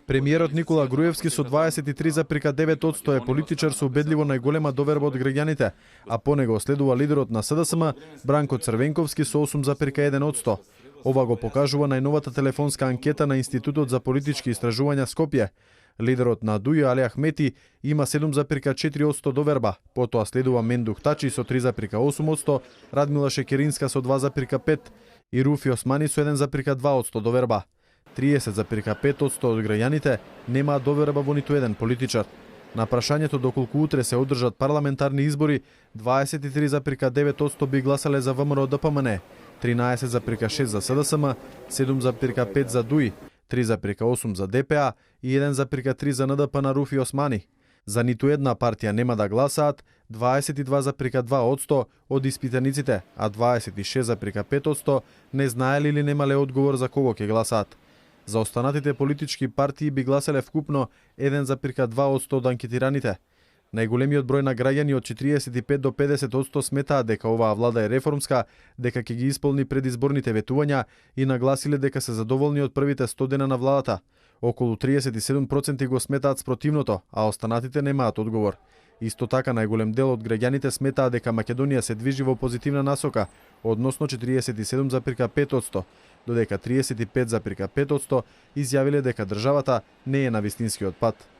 Премиерот Никола Груевски со 23,9% е политичар со убедливо најголема доверба од граѓаните, а по него следува лидерот на СДСМ Бранко Црвенковски со 8,1%. Ова го покажува најновата телефонска анкета на Институтот за политички истражувања Скопје. Лидерот на ДУЈ Али Ахмети има 7,4% доверба, потоа следува Мендух Тачи со 3,8%, Радмила Шекеринска со 2,5% и Руфи Османи со 1,2% доверба. 30,5% од граѓаните немаат доверба во ниту еден политичар. На прашањето доколку утре се одржат парламентарни избори, 23,9% би гласале за ВМРО ДПМН, 13,6% за СДСМ, 7,5% за ДУЈ, 3,8% за ДПА и 1,3% за НДП на Руфи Османи. За ниту една партија нема да гласаат 22,2% од испитаниците, а 26,5% не знаеле или немале одговор за кого ќе гласаат. За останатите политички партии би гласале вкупно 1,2% од анкетираните. Најголемиот број на граѓани од 45 до 50% сметаат дека оваа влада е реформска, дека ќе ги исполни предизборните ветувања и нагласиле дека се задоволни од првите 100 дена на владата. Околу 37% го сметаат спротивното, а останатите немаат одговор. Исто така најголем дел од граѓаните сметаат дека Македонија се движи во позитивна насока, односно 47,5%, додека 35,5% изјавиле дека државата не е на вистинскиот пат.